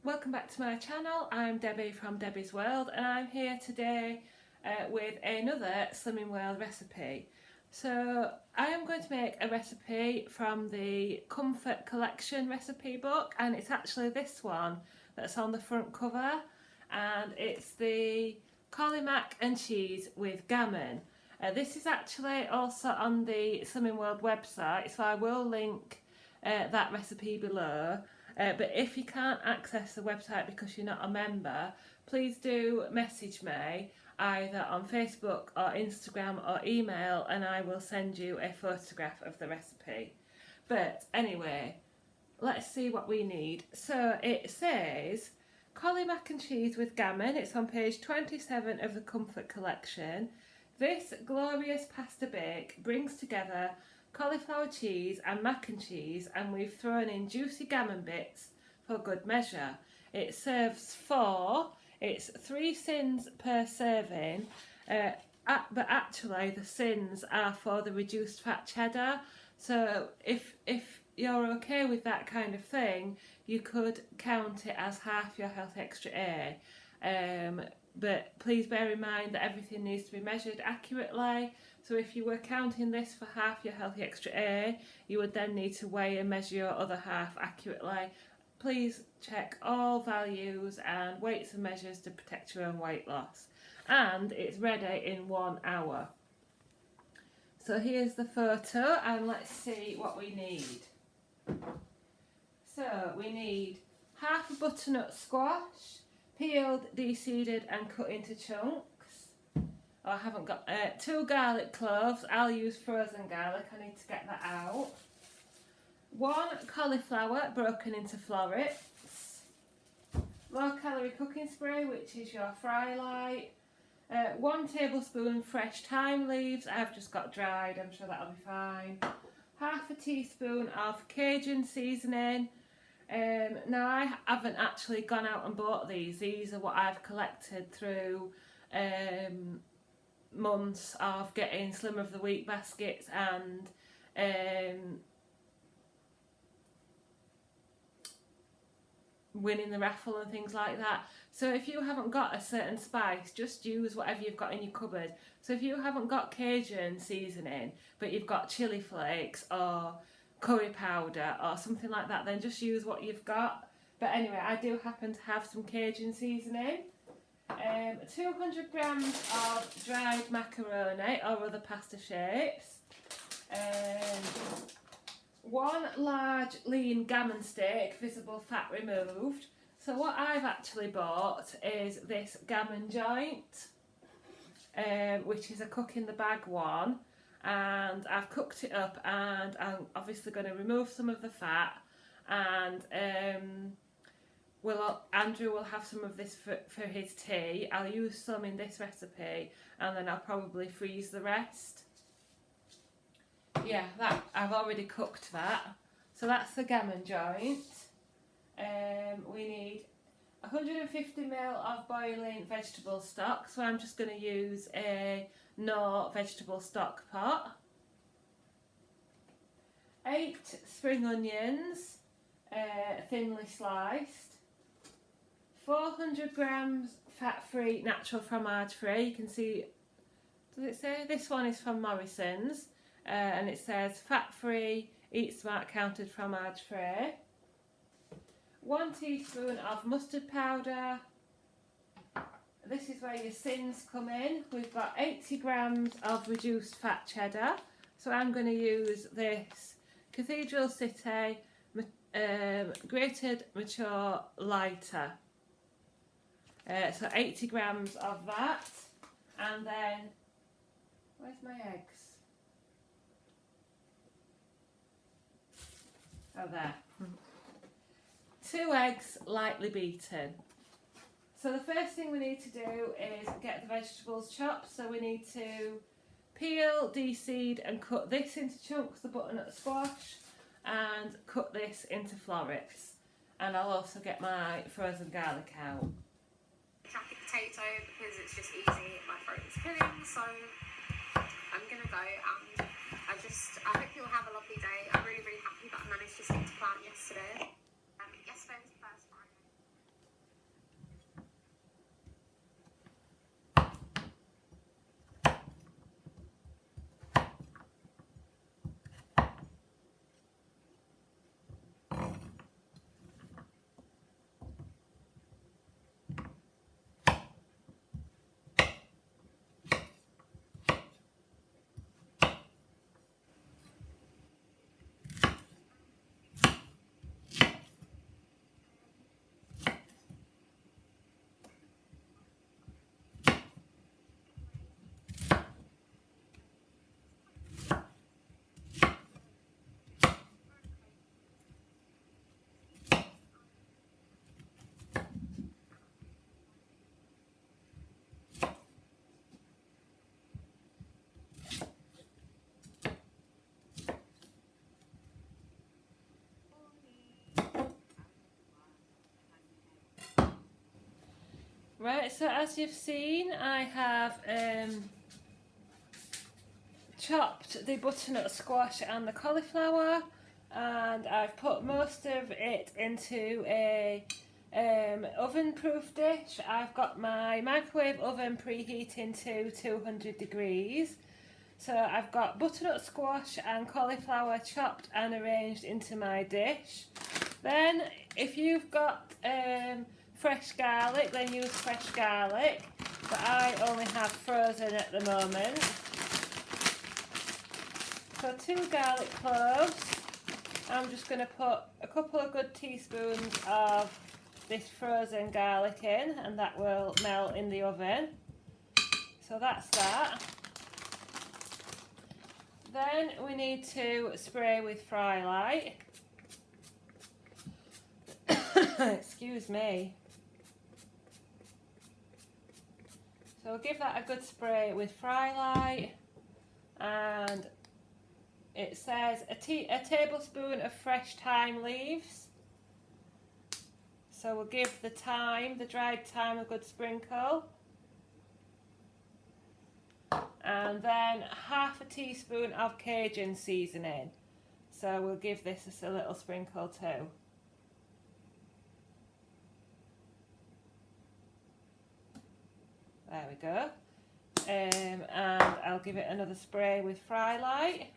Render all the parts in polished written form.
Welcome back to my channel. I'm Debbie from Debbie's World and I'm here today with another Slimming World recipe. So I am going to make a recipe from the Comfort Collection recipe book, and it's actually this one that's on the front cover, and it's the Cauli mac and cheese with gammon. This is actually also on the Slimming World website, so I will link that recipe below. But if you can't access the website because you're not a member, please do message me either on Facebook or Instagram or email, and I will send you a photograph of the recipe. But anyway, let's see what we need. So it says Cauli mac and cheese with gammon. It's on page 27 of the Comfort Collection. This glorious pasta bake brings together cauliflower cheese and mac and cheese, and we've thrown in juicy gammon bits for good measure. It serves 4, it's 3 sins per serving, but actually the sins are for the reduced fat cheddar, so if you're okay with that kind of thing, you could count it as half your Healthy Extra A. But please bear in mind that everything needs to be measured accurately. So if you were counting this for half your Healthy Extra A, you would then need to weigh and measure your other half accurately. Please check all values and weights and measures to protect your own weight loss. And it's ready in 1 hour. So here's the photo, and let's see what we need. So we need half a butternut squash, peeled, de-seeded and cut into chunks. I haven't got 2 garlic cloves. I'll use frozen garlic, I need to get that out. 1 cauliflower broken into florets. Low calorie cooking spray, which is your Fry Light. 1 tablespoon fresh thyme leaves. I've just got dried, I'm sure that'll be fine. Half a teaspoon of Cajun seasoning. Now I haven't actually gone out and bought these. These are what I've collected through months of getting Slimmer of the Week baskets and winning the raffle and things like that. So if you haven't got a certain spice, just use whatever you've got in your cupboard. So if you haven't got Cajun seasoning but you've got chili flakes or curry powder or something like that, then just use what you've got. But anyway, I do happen to have some Cajun seasoning. 200 grams of dried macaroni or other pasta shapes. 1 large lean gammon steak, visible fat removed. So what I've actually bought is this gammon joint, which is a cook in the bag one, and I've cooked it up, and I'm obviously going to remove some of the fat, and Andrew will have some of this for his tea. I'll use some in this recipe, and then I'll probably freeze the rest. Yeah, that I've already cooked that. So that's the gammon joint. We need 150 ml of boiling vegetable stock, so I'm just going to use a no vegetable stock pot. 8 spring onions, thinly sliced. 400 grams fat-free natural fromage free. You can see, does it say? This one is from Morrison's, and it says fat-free, eat smart, counted fromage free. 1 teaspoon of mustard powder. This is where your sins come in. We've got 80 grams of reduced fat cheddar. So I'm going to use this Cathedral City grated mature lighter. So 80 grams of that, and then, where's my eggs? Oh, there. 2 eggs lightly beaten. So the first thing we need to do is get the vegetables chopped. So we need to peel, de-seed and cut this into chunks, the butternut squash, and cut this into florets. And I'll also get my frozen garlic out. Jacket potato because it's just easy. My throat is killing, so I'm gonna go, and I hope you'll have a lovely day. I'm really happy that I managed to stick to plan yesterday. Yesterday was the first Friday. Right, so as you've seen, I have chopped the butternut squash and the cauliflower, and I've put most of it into a oven-proof dish. I've got my microwave oven preheating to 200 degrees. So I've got butternut squash and cauliflower chopped and arranged into my dish. Then if you've got fresh garlic, then use fresh garlic, but I only have frozen at the moment. So 2 garlic cloves. I'm just going to put a couple of good teaspoons of this frozen garlic in, and that will melt in the oven. So that's that. Then we need to spray with fry light. Excuse me. So we'll give that a good spray with fry light, and it says a tablespoon of fresh thyme leaves. So we'll give the dried thyme, a good sprinkle. And then half a teaspoon of Cajun seasoning. So we'll give this a little sprinkle too. There we go. And I'll give it another spray with fry light.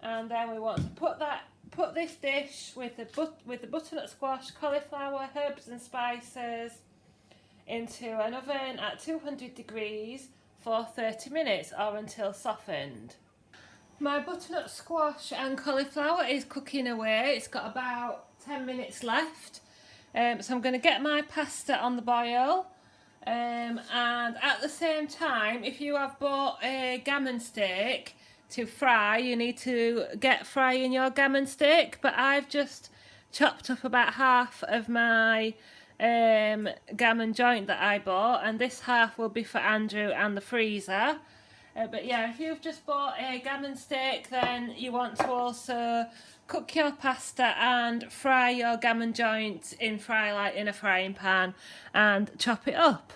And then we want to put this dish with the butternut squash, cauliflower, herbs and spices into an oven at 200 degrees for 30 minutes or until softened. My butternut squash and cauliflower is cooking away. It's got about 10 minutes left. So I'm going to get my pasta on the boil, and at the same time, if you have bought a gammon steak to fry, you need to get frying your gammon steak, but I've just chopped up about half of my gammon joint that I bought, and this half will be for Andrew and the freezer. But yeah, if you've just bought a gammon steak, then you want to also cook your pasta and fry your gammon joint in fry light in a frying pan and chop it up.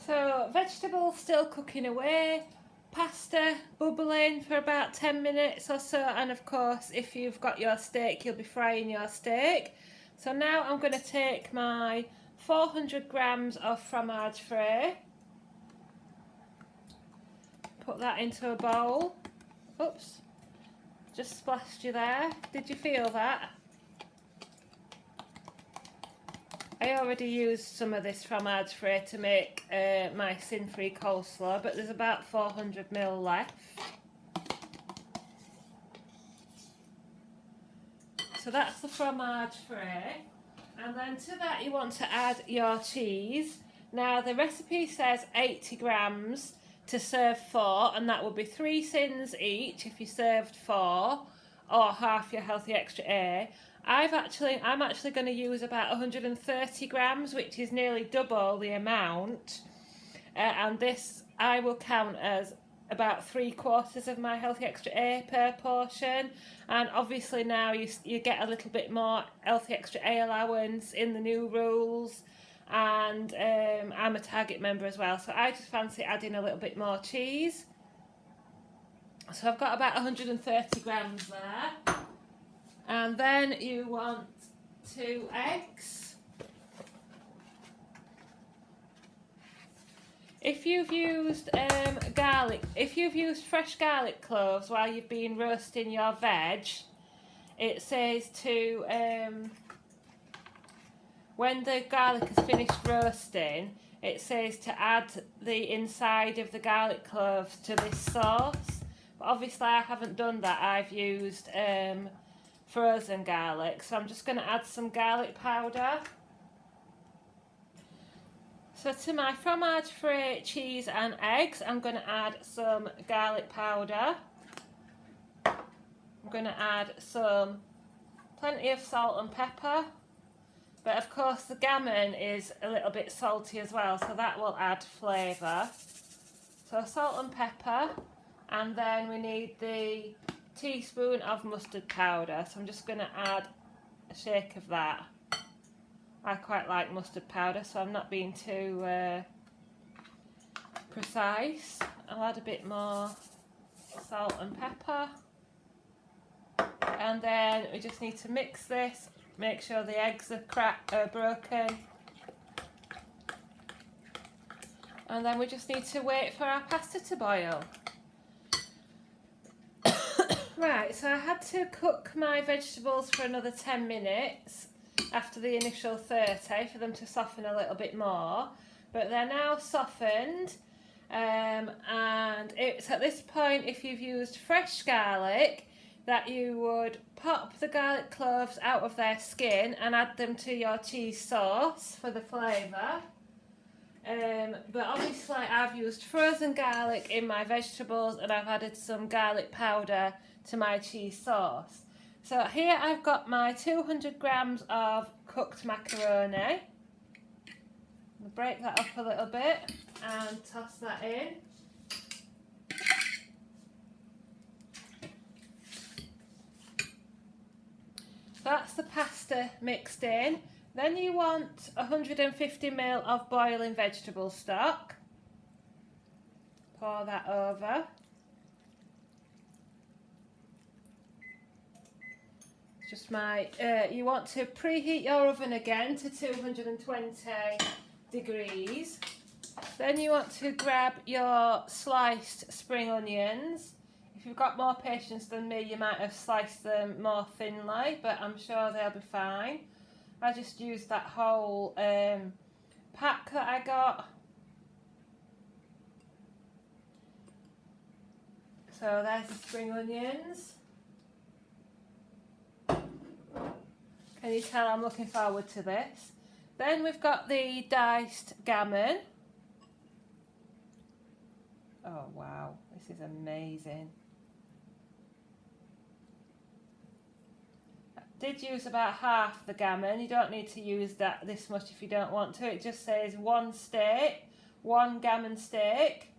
So vegetables still cooking away, pasta bubbling for about 10 minutes or so, and of course if you've got your steak, you'll be frying your steak. So now I'm going to take my 400 grams of fromage frais, put that into a bowl. Oops, just splashed you there. Did you feel that? I already used some of this fromage frais to make my sin-free coleslaw, but there's about 400 ml left. So that's the fromage frais. And then to that you want to add your cheese. Now the recipe says 80 grams to serve 4, and that would be 3 sins each if you served 4, or half your healthy extra A. I'm actually going to use about 130 grams, which is nearly double the amount, and this I will count as about 3/4 of my healthy extra A per portion. And obviously now you get a little bit more healthy extra A allowance in the new rules, and I'm a Target member as well, so I just fancy adding a little bit more cheese. So I've got about 130 grams there. And then you want 2 eggs. If you've used fresh garlic cloves while you've been roasting your veg, it says to, when the garlic is finished roasting, it says to add the inside of the garlic cloves to this sauce. But obviously I haven't done that. I've used frozen garlic, so I'm just going to add some garlic powder. So to my fromage frais, cheese and eggs, I'm going to add some garlic powder. I'm going to add plenty of salt and pepper, but of course the gammon is a little bit salty as well, so that will add flavour. So salt and pepper, and then we need the teaspoon of mustard powder, so I'm just going to add a shake of that. I quite like mustard powder, so I'm not being too precise. I'll add a bit more salt and pepper. And then we just need to mix this, make sure the eggs are broken. And then we just need to wait for our pasta to boil. Right, so I had to cook my vegetables for another 10 minutes after the initial 30 for them to soften a little bit more. But they're now softened. And it's at this point, if you've used fresh garlic, that you would pop the garlic cloves out of their skin and add them to your cheese sauce for the flavour. But obviously I've used frozen garlic in my vegetables and I've added some garlic powder to my cheese sauce. So here I've got my 200 grams of cooked macaroni. I'll break that up a little bit and toss that in. That's the pasta mixed in. Then you want 150 ml of boiling vegetable stock. Pour that over. Just you want to preheat your oven again to 220 degrees. Then you want to grab your sliced spring onions. If you've got more patience than me, you might have sliced them more thinly, but I'm sure they'll be fine. I just used that whole pack that I got. So there's the spring onions. Can you tell I'm looking forward to this? Then we've got the diced gammon. Oh wow, this is amazing. I did use about half the gammon. You don't need to use this much if you don't want to. It just says one steak, one gammon steak.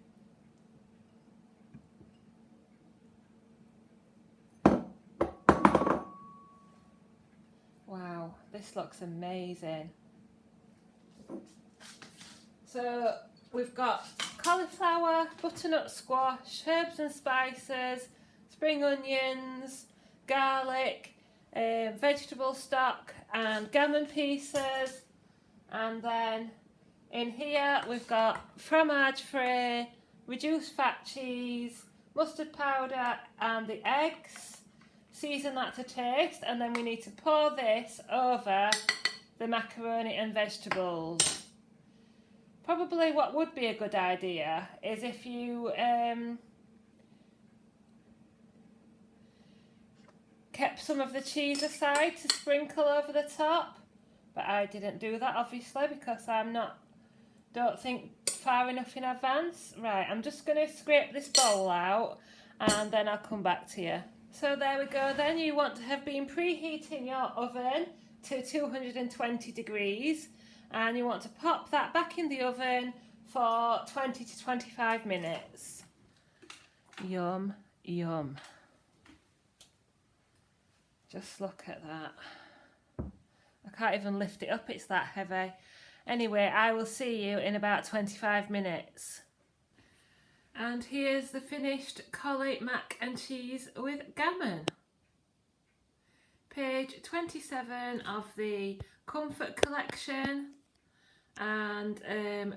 Wow, this looks amazing. So we've got cauliflower, butternut squash, herbs and spices, spring onions, garlic, vegetable stock and gammon pieces. And then in here we've got fromage frais, reduced fat cheese, mustard powder and the eggs. Season that to taste, and then we need to pour this over the macaroni and vegetables. Probably what would be a good idea is if you kept some of the cheese aside to sprinkle over the top, but I didn't do that obviously because don't think far enough in advance. Right, I'm just going to scrape this bowl out and then I'll come back to you. So there we go then. You want to have been preheating your oven to 220 degrees and you want to pop that back in the oven for 20 to 25 minutes. Yum, yum. Just look at that. I can't even lift it up, it's that heavy. Anyway, I will see you in about 25 minutes. And here's the finished Cauli mac and cheese with gammon. Page 27 of the Comfort collection, and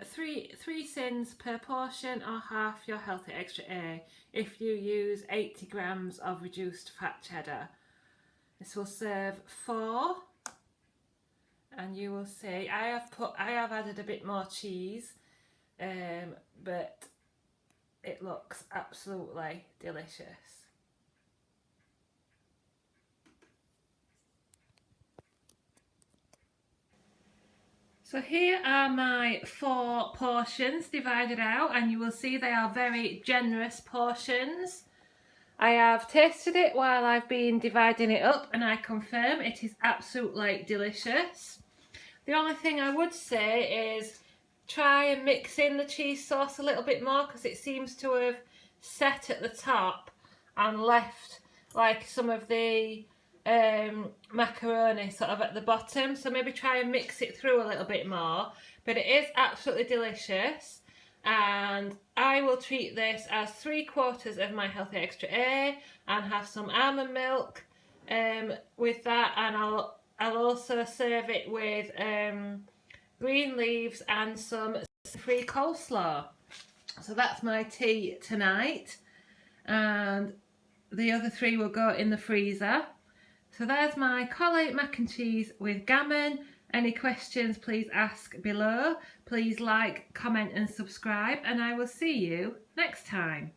3 sins per portion or half your healthy extra A if you use 80 grams of reduced fat cheddar. This will serve 4, and you will see I have added a bit more cheese, but it looks absolutely delicious. So here are my 4 portions divided out, and you will see they are very generous portions. I have tasted it while I've been dividing it up and I confirm it is absolutely delicious. The only thing I would say is try and mix in the cheese sauce a little bit more, because it seems to have set at the top and left like some of the macaroni sort of at the bottom, so maybe try and mix it through a little bit more. But it is absolutely delicious, and I will treat this as 3/4 of my Healthy Extra A and have some almond milk with that, and I'll also serve it with green leaves and some free coleslaw. So that's my tea tonight, and the other 3 will go in the freezer. So there's my Cauli mac and cheese with gammon. Any questions, please ask below. Please like, comment and subscribe, and I will see you next time.